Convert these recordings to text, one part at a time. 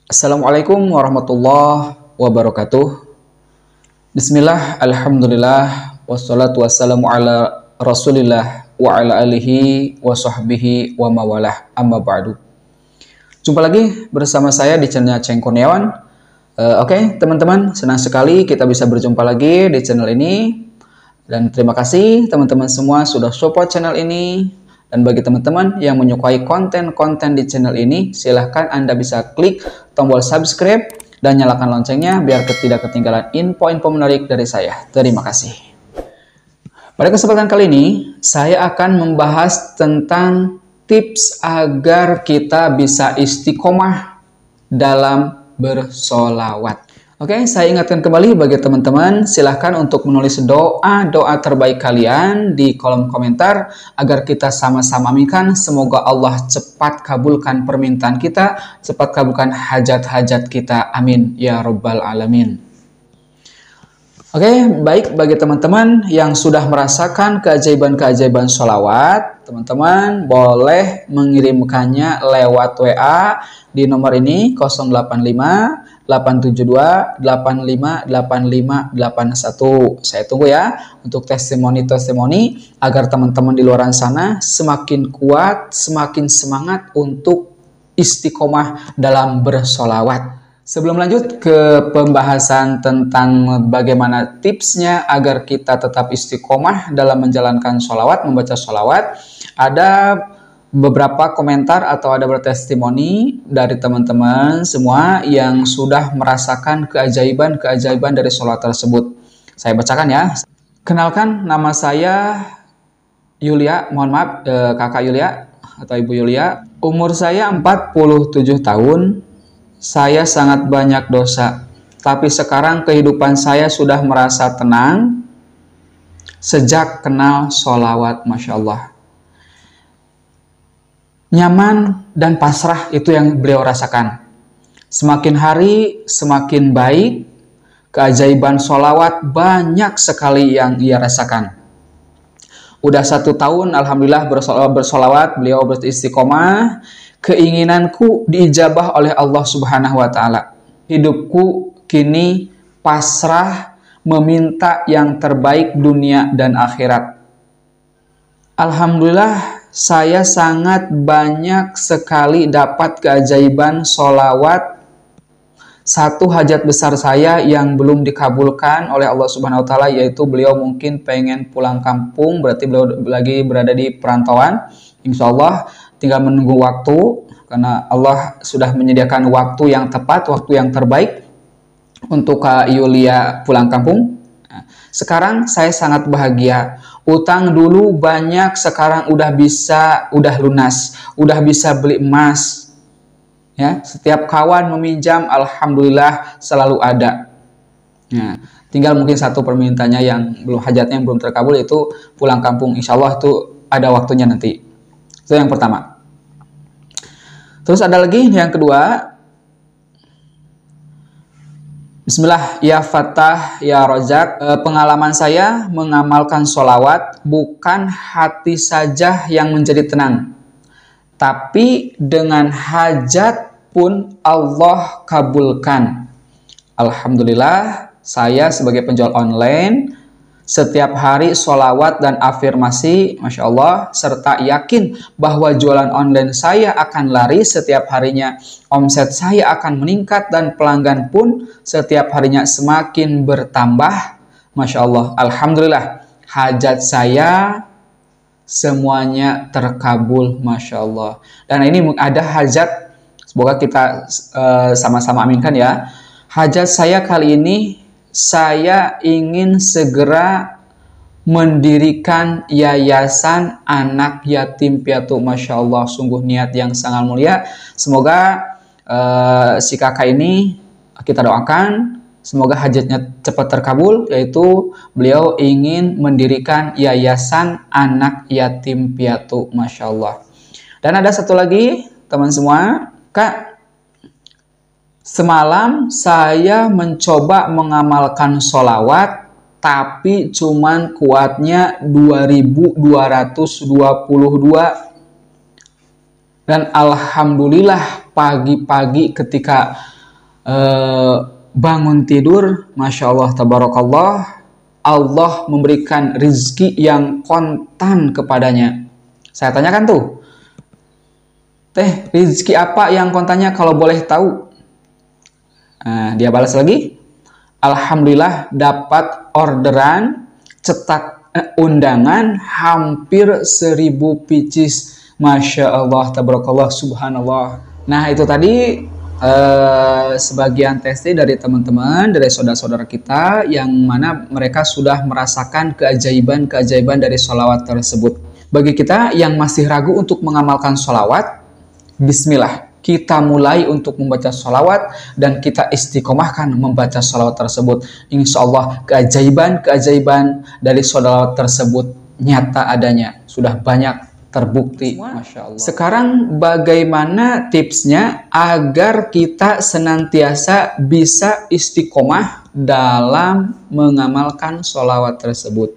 Assalamualaikum warahmatullahi wabarakatuh. Bismillah, alhamdulillah, wassalatu wassalamu ala rasulillah wa ala alihi wa sahbihi wa mawalah, amma ba'du. Jumpa lagi bersama saya di channelnya Cheng Kurniawan. Oke, teman-teman, senang sekali kita bisa berjumpa lagi di channel ini. Dan terima kasih teman-teman semua sudah support channel ini. Dan bagi teman-teman yang menyukai konten-konten di channel ini, silahkan Anda bisa klik tombol subscribe dan nyalakan loncengnya biar tidak ketinggalan info-info menarik dari saya. Terima kasih. Pada kesempatan kali ini, saya akan membahas tentang tips agar kita bisa istiqomah dalam bersolawat. Oke, saya ingatkan kembali bagi teman-teman, silahkan untuk menulis doa-doa terbaik kalian di kolom komentar agar kita sama-sama aminkan. Semoga Allah cepat kabulkan permintaan kita, cepat kabulkan hajat-hajat kita. Amin ya Rabbal Alamin. Oke, baik, bagi teman-teman yang sudah merasakan keajaiban-keajaiban sholawat, teman-teman boleh mengirimkannya lewat WA di nomor ini 085 872 858581. Saya tunggu ya untuk testimoni-testimoni agar teman-teman di luar sana semakin kuat, semakin semangat untuk istiqomah dalam bersolawat. Sebelum lanjut ke pembahasan tentang bagaimana tipsnya agar kita tetap istiqomah dalam menjalankan sholawat, membaca sholawat, ada beberapa komentar atau ada bertestimoni dari teman-teman semua yang sudah merasakan keajaiban-keajaiban dari sholawat tersebut. Saya bacakan ya. Kenalkan, nama saya Yulia, mohon maaf kakak Yulia atau ibu Yulia. Umur saya 47 tahun. Saya sangat banyak dosa, tapi sekarang kehidupan saya sudah merasa tenang sejak kenal sholawat, Masya Allah. Nyaman dan pasrah itu yang beliau rasakan. Semakin hari semakin baik, keajaiban sholawat banyak sekali yang ia rasakan. Udah 1 tahun Alhamdulillah bersolawat, beliau beristiqomah. Keinginanku diijabah oleh Allah Subhanahu wa Ta'ala. Hidupku kini pasrah meminta yang terbaik dunia dan akhirat. Alhamdulillah, saya sangat banyak sekali dapat keajaiban sholawat. Satu hajat besar saya yang belum dikabulkan oleh Allah Subhanahu wa Ta'ala, yaitu beliau mungkin pengen pulang kampung, berarti beliau lagi berada di perantauan. Insya Allah tinggal menunggu waktu, karena Allah sudah menyediakan waktu yang tepat, waktu yang terbaik untuk Kak Yulia pulang kampung. Sekarang saya sangat bahagia. Utang dulu banyak, sekarang udah lunas, udah bisa beli emas. Ya, setiap kawan meminjam, alhamdulillah selalu ada. Nah, tinggal mungkin satu permintaannya yang belum, hajatnya yang belum terkabul, itu pulang kampung. Insya Allah itu ada waktunya nanti. Itu yang pertama. Terus ada lagi yang kedua. Bismillah, ya Fatah, ya Rozak. Pengalaman saya mengamalkan sholawat, bukan hati saja yang menjadi tenang, tapi dengan hajat pun Allah kabulkan. Alhamdulillah, saya sebagai penjual online setiap hari sholawat dan afirmasi, Masya Allah, serta yakin bahwa jualan online saya akan laris setiap harinya, omset saya akan meningkat, dan pelanggan pun setiap harinya semakin bertambah. Masya Allah, Alhamdulillah, hajat saya semuanya terkabul, Masya Allah. Dan ini ada hajat, semoga kita sama-sama aminkan ya. Hajat saya kali ini, saya ingin segera mendirikan yayasan anak yatim piatu. Masya Allah, sungguh niat yang sangat mulia. Semoga si kakak ini kita doakan, semoga hajatnya cepat terkabul, yaitu beliau ingin mendirikan yayasan anak yatim piatu. Masya Allah. Dan ada satu lagi teman semua, Kak. Semalam saya mencoba mengamalkan sholawat, tapi cuman kuatnya 2222. Dan alhamdulillah pagi-pagi ketika bangun tidur, Masya Allah, Tabarakallah, Allah memberikan rizki yang kontan kepadanya. Saya tanyakan tuh, teh, rizki apa yang kontannya kalau boleh tahu? Nah, dia balas lagi, alhamdulillah dapat orderan cetak undangan hampir 1000 pieces. Masya Allah, Tabarakallah, Subhanallah. Nah, itu tadi sebagian testimoni dari teman-teman, dari saudara-saudara kita yang mana mereka sudah merasakan keajaiban-keajaiban dari sholawat tersebut. Bagi kita yang masih ragu untuk mengamalkan sholawat, bismillah, kita mulai untuk membaca sholawat dan kita istiqomahkan membaca sholawat tersebut. Insya Allah keajaiban-keajaiban dari sholawat tersebut nyata adanya, sudah banyak terbukti. Masya Allah. Sekarang bagaimana tipsnya agar kita senantiasa bisa istiqomah dalam mengamalkan sholawat tersebut?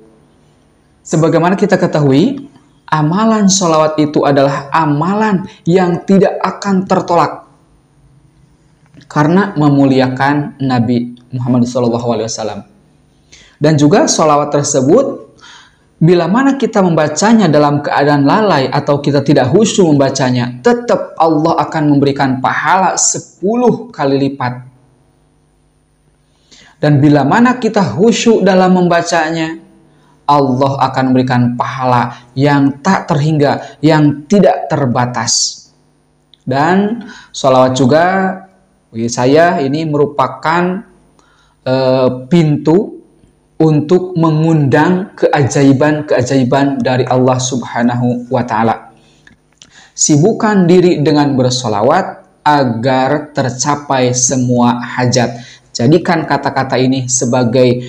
Sebagaimana kita ketahui, amalan sholawat itu adalah amalan yang tidak akan tertolak karena memuliakan Nabi Muhammad SAW. Dan juga sholawat tersebut, bila mana kita membacanya dalam keadaan lalai atau kita tidak khusyuk membacanya, tetap Allah akan memberikan pahala 10 kali lipat. Dan bila mana kita khusyuk dalam membacanya, Allah akan memberikan pahala yang tak terhingga, yang tidak terbatas. Dan sholawat juga, bagi saya ini merupakan pintu untuk mengundang keajaiban-keajaiban dari Allah Subhanahu wa Ta'ala. Sibukkan diri dengan bersolawat agar tercapai semua hajat. Jadikan kata-kata ini sebagai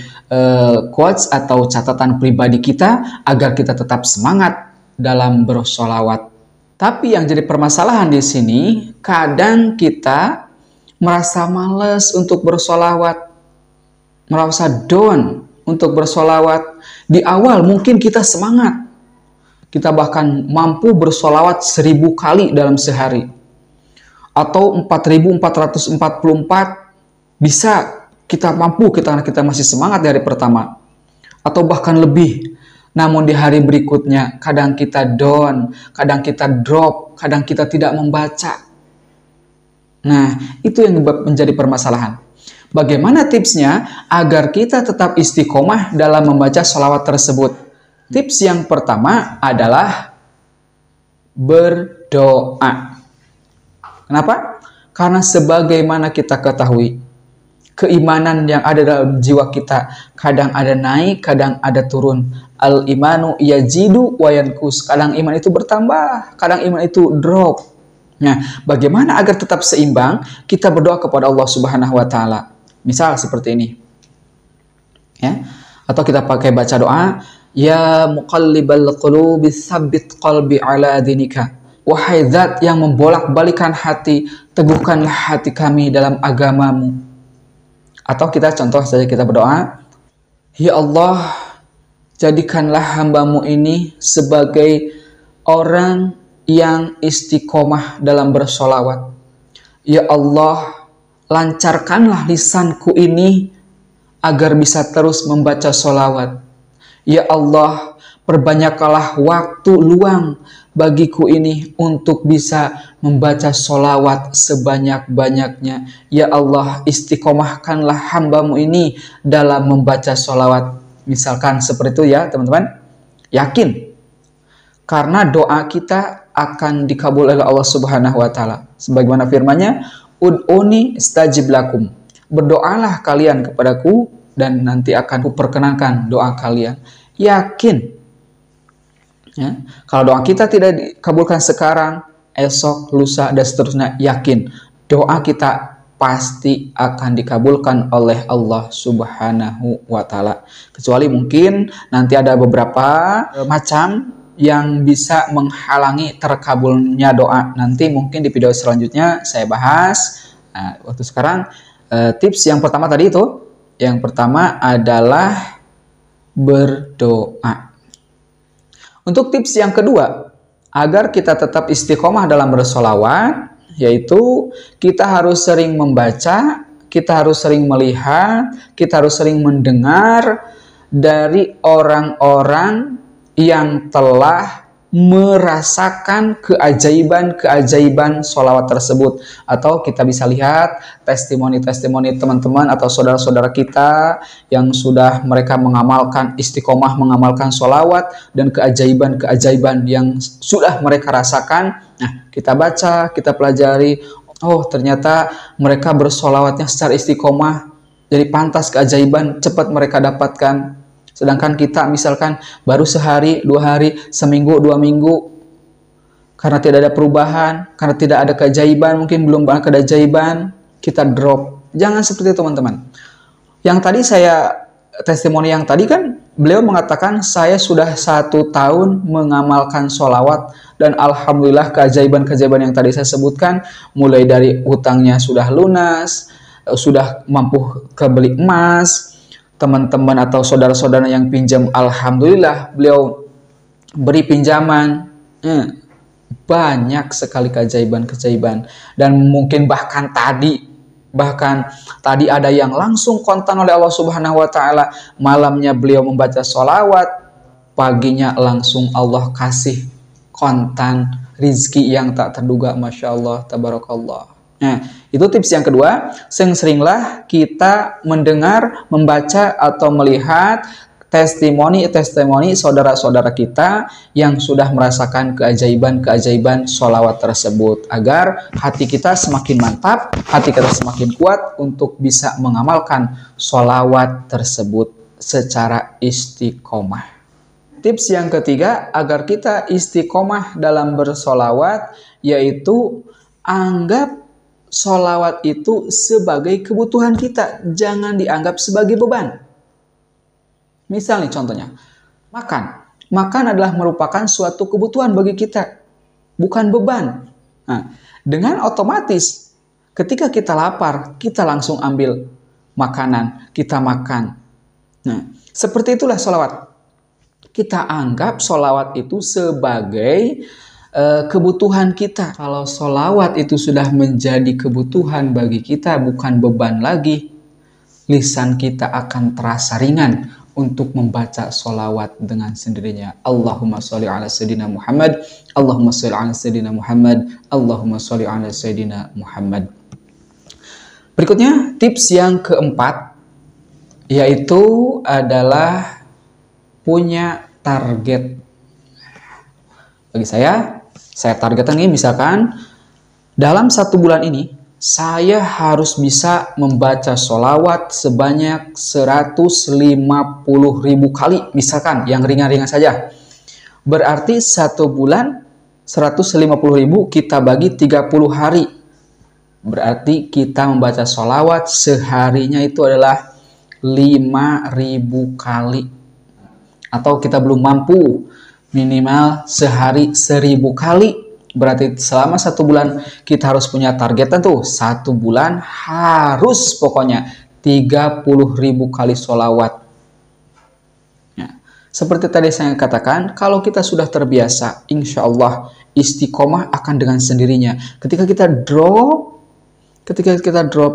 quotes atau catatan pribadi kita agar kita tetap semangat dalam bersolawat. Tapi yang jadi permasalahan di sini, kadang kita merasa malas untuk bersolawat, merasa down untuk bersolawat. Di awal mungkin kita semangat, kita bahkan mampu bersolawat 1000 kali dalam sehari, atau 4444 bisa kita mampu, karena kita masih semangat di hari pertama, atau bahkan lebih. Namun di hari berikutnya kadang kita down, kadang kita drop, kadang kita tidak membaca. Nah, itu yang menjadi permasalahan. Bagaimana tipsnya agar kita tetap istiqomah dalam membaca sholawat tersebut? Tips yang pertama adalah berdoa. Kenapa? Karena sebagaimana kita ketahui, keimanan yang ada dalam jiwa kita kadang ada naik, kadang ada turun. Al-imanu yajidu wa yanqus. Kadang iman itu bertambah, kadang iman itu drop. Nah, bagaimana agar tetap seimbang? Kita berdoa kepada Allah Subhanahu wa Ta'ala. Misal seperti ini, ya, atau kita pakai baca doa, ya muqallibal qulubi tsabbit qalbi ala dinika. Wahai zat yang membolak-balikan hati, teguhkanlah hati kami dalam agamamu. Atau kita contoh saja, kita berdoa, ya Allah, jadikanlah hambamu ini sebagai orang yang istiqomah dalam bersolawat. Ya Allah, lancarkanlah lisanku ini agar bisa terus membaca solawat. Ya Allah, perbanyaklah waktu luang bagiku ini untuk bisa membaca solawat sebanyak-banyaknya. Ya Allah, istiqomahkanlah hambamu ini dalam membaca solawat. Misalkan seperti itu ya teman-teman. Yakin, karena doa kita akan dikabul oleh Allah Subhanahu wa Ta'ala. Sebagaimana firman-Nya, ud'uni istajib lakum. Berdoalah kalian kepadaku dan nanti akan kuperkenankan doa kalian. Yakin, ya, kalau doa kita tidak dikabulkan sekarang, esok, lusa, dan seterusnya, yakin doa kita pasti akan dikabulkan oleh Allah Subhanahu wa Ta'ala. Kecuali mungkin nanti ada beberapa macam yang bisa menghalangi terkabulnya doa. Nanti mungkin di video selanjutnya saya bahas. Nah, waktu sekarang tips yang pertama tadi itu, yang pertama adalah berdoa. Untuk tips yang kedua, agar kita tetap istiqomah dalam bersolawat, yaitu kita harus sering membaca kita harus sering melihat, kita harus sering mendengar dari orang-orang yang telah merasakan keajaiban-keajaiban sholawat tersebut. Atau kita bisa lihat testimoni-testimoni teman-teman atau saudara-saudara kita yang sudah mereka mengamalkan istiqomah, mengamalkan sholawat dan keajaiban-keajaiban yang sudah mereka rasakan. Nah, kita baca, kita pelajari, oh ternyata mereka bersolawatnya secara istiqomah, jadi pantas keajaiban cepat mereka dapatkan. Sedangkan kita misalkan baru sehari, 2 hari, seminggu, 2 minggu, karena tidak ada perubahan, karena tidak ada keajaiban, mungkin belum banyak keajaiban, kita drop. Jangan seperti itu teman-teman. Yang tadi testimoni yang tadi kan, beliau mengatakan saya sudah 1 tahun mengamalkan sholawat, dan alhamdulillah keajaiban-keajaiban yang tadi saya sebutkan, mulai dari hutangnya sudah lunas, sudah mampu kebeli emas, teman-teman atau saudara-saudara yang pinjam, alhamdulillah beliau beri pinjaman. Banyak sekali keajaiban-keajaiban. Dan mungkin bahkan tadi ada yang langsung kontan oleh Allah Subhanahu wa Ta'ala. Malamnya beliau membaca sholawat, paginya langsung Allah kasih kontan rizki yang tak terduga. Masya Allah, tabarakallah. Nah, itu tips yang kedua. Seringlah kita mendengar, membaca, atau melihat testimoni saudara-saudara kita yang sudah merasakan keajaiban-keajaiban sholawat tersebut, agar hati kita semakin mantap, hati kita semakin kuat untuk bisa mengamalkan sholawat tersebut secara istiqomah. Tips yang ketiga agar kita istiqomah dalam bersolawat, yaitu anggap sholawat itu sebagai kebutuhan kita, jangan dianggap sebagai beban. Misal nih contohnya, makan adalah merupakan suatu kebutuhan bagi kita, bukan beban. Nah, dengan otomatis ketika kita lapar, kita langsung ambil makanan, kita makan. Nah, seperti itulah sholawat. Kita anggap sholawat itu sebagai kebutuhan kita. Kalau sholawat itu sudah menjadi kebutuhan bagi kita, bukan beban lagi, lisan kita akan terasa ringan untuk membaca sholawat dengan sendirinya. Allahumma sholli ala sayyidina Muhammad, Allahumma sholli ala sayyidina Muhammad, Allahumma sholli ala sayyidina Muhammad. Berikutnya tips yang keempat, yaitu adalah punya target. Bagi saya targetnya nih, misalkan dalam 1 bulan ini saya harus bisa membaca sholawat sebanyak 150.000 kali, misalkan yang ringan-ringan saja. Berarti 1 bulan 150.000 kita bagi 30 hari. Berarti kita membaca sholawat seharinya itu adalah 5.000 kali. Atau kita belum mampu, minimal sehari 1.000 kali. Berarti selama 1 bulan kita harus punya target tentu. 1 bulan harus pokoknya 30.000 kali sholawat. Ya. Seperti tadi saya katakan, kalau kita sudah terbiasa, insya Allah istiqomah akan dengan sendirinya. Ketika kita drop,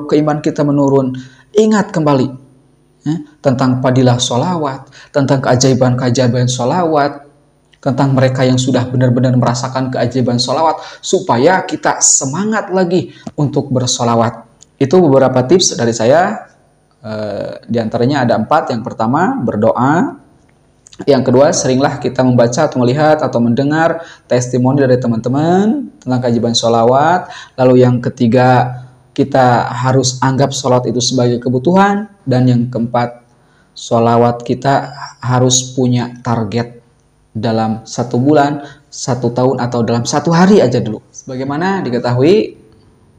keimanan kita menurun, ingat kembali tentang fadilah sholawat, tentang keajaiban-keajaiban sholawat, tentang mereka yang sudah benar-benar merasakan keajaiban sholawat, supaya kita semangat lagi untuk bersolawat. Itu beberapa tips dari saya. Di antaranya ada 4. Yang pertama, berdoa. Yang kedua, seringlah kita membaca atau melihat atau mendengar testimoni dari teman-teman tentang keajaiban sholawat. Lalu yang ketiga, kita harus anggap sholawat itu sebagai kebutuhan. Dan yang keempat, sholawat kita harus punya target dalam 1 bulan, 1 tahun, atau dalam 1 hari aja dulu. Sebagaimana diketahui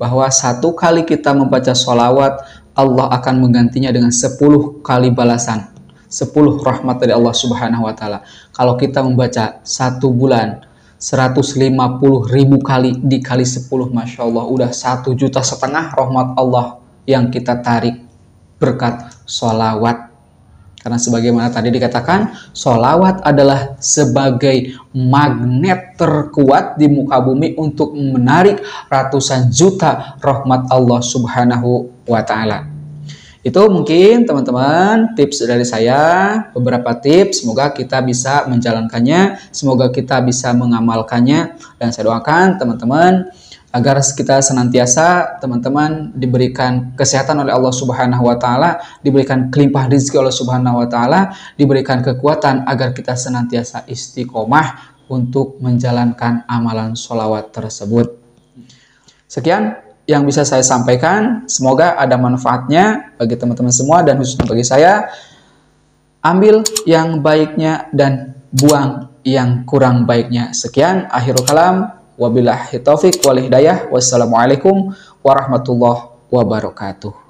bahwa 1 kali kita membaca sholawat, Allah akan menggantinya dengan 10 kali balasan, 10 rahmat dari Allah Subhanahu wa Ta'ala. Kalau kita membaca 1 bulan 150.000 kali dikali 10, Masya Allah, udah 1,5 juta rahmat Allah yang kita tarik berkat sholawat. Karena sebagaimana tadi dikatakan, sholawat adalah sebagai magnet terkuat di muka bumi untuk menarik ratusan juta rahmat Allah Subhanahu wa Ta'ala. Itu mungkin teman-teman tips dari saya, beberapa tips, semoga kita bisa menjalankannya, semoga kita bisa mengamalkannya, dan saya doakan teman-teman agar kita senantiasa teman-teman diberikan kesehatan oleh Allah Subhanahu wa Ta'ala, diberikan kelimpahan rezeki Allah Subhanahu wa Ta'ala, diberikan kekuatan agar kita senantiasa istiqomah untuk menjalankan amalan sholawat tersebut. Sekian yang bisa saya sampaikan, semoga ada manfaatnya bagi teman-teman semua dan khususnya bagi saya. Ambil yang baiknya dan buang yang kurang baiknya. Sekian, akhirul kalam. Wabillahi taufik wal hidayah. Wassalamualaikum warahmatullahi wabarakatuh.